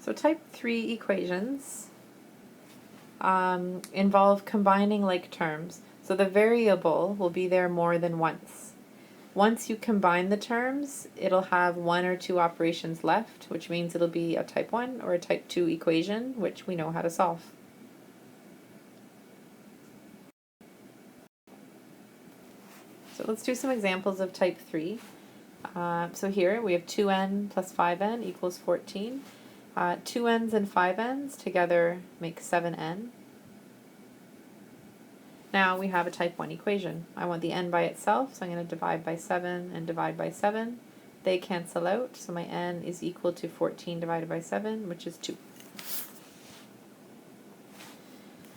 So type 3 equations involve combining like terms. So the variable will be there more than once. Once you combine the terms, it'll have one or two operations left, which means it'll be a type 1 or a type 2 equation, which we know how to solve. So let's do some examples of type 3. So here we have 2n plus 5n equals 14. 2n's and 5n's together make 7n. Now we have a type 1 equation. I want the n by itself, so I'm going to divide by 7 and divide by 7. They cancel out, so my n is equal to 14 divided by 7, which is 2.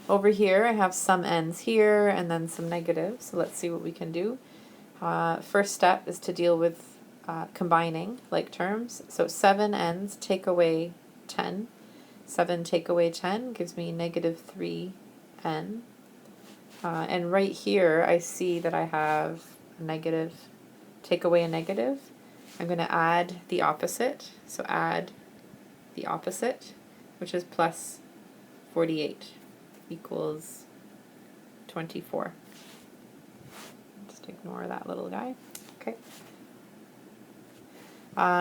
Over here I have some n's here and then some negatives, so let's see what we can do. First step is to deal with combining like terms. So 7 n's take away 10. 7 take away 10 gives me negative 3n. And right here I see that I have a negative, take away a negative. I'm going to add the opposite. So add the opposite, which is plus 48 equals 24. Just ignore that little guy. Okay.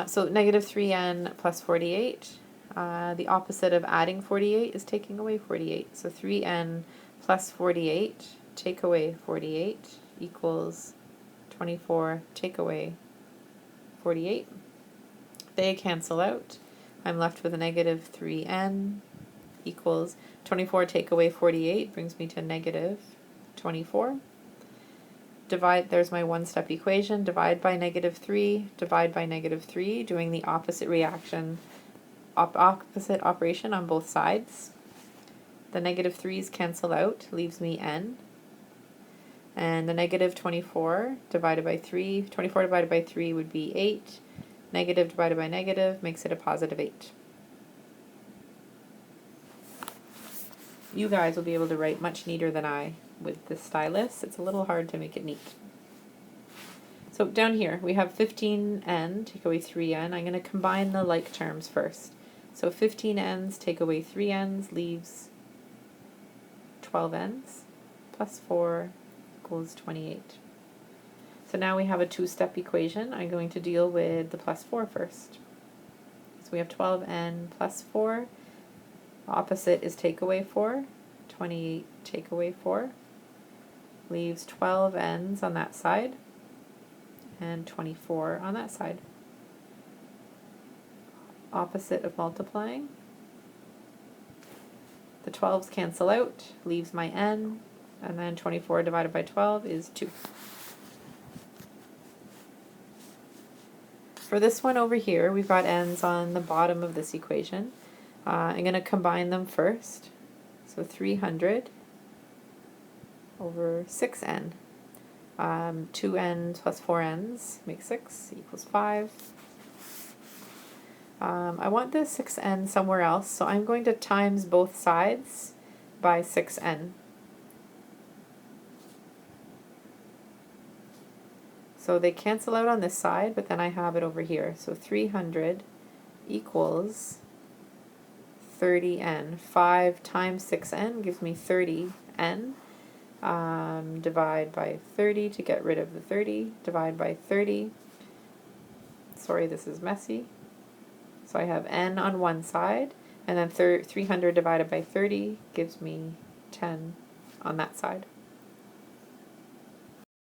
So negative 3n plus 48. The opposite of adding 48 is taking away 48. So 3n plus 48, take away 48, equals 24, take away 48. They cancel out. I'm left with a negative 3n equals 24, take away 48, brings me to negative 24. Divide, there's my one-step equation, divide by negative 3, divide by negative 3, doing the opposite reaction, opposite operation on both sides. The negative 3's cancel out, leaves me n. And the negative 24 divided by 3, 24 divided by 3 would be 8. Negative divided by negative makes it a positive 8. You guys will be able to write much neater than I with this stylus. It's a little hard to make it neat. So down here we have 15n, take away 3n. I'm going to combine the like terms first. So 15n's take away 3n's leaves 12n's plus 4 equals 28. So now we have a two-step equation. I'm going to deal with the plus 4 first. So we have 12n plus 4. Opposite is take away 4. 28 take away 4. Leaves 12 n's on that side and 24 on that side. Opposite of multiplying. The 12's cancel out, leaves my n, and then 24 divided by 12 is 2. For this one over here, we've got n's on the bottom of this equation. I'm going to combine them first. So 300 over 6n. 2n plus 4n's makes 6 equals 5. I want the 6n somewhere else, so I'm going to times both sides by 6n. So they cancel out on this side, but then I have it over here. So 300 equals 30n. 5 times 6n gives me 30n. Divide by 30 to get rid of the 30. Divide by 30. Sorry, this is messy. So I have n on one side, and then 300 divided by 30 gives me 10 on that side.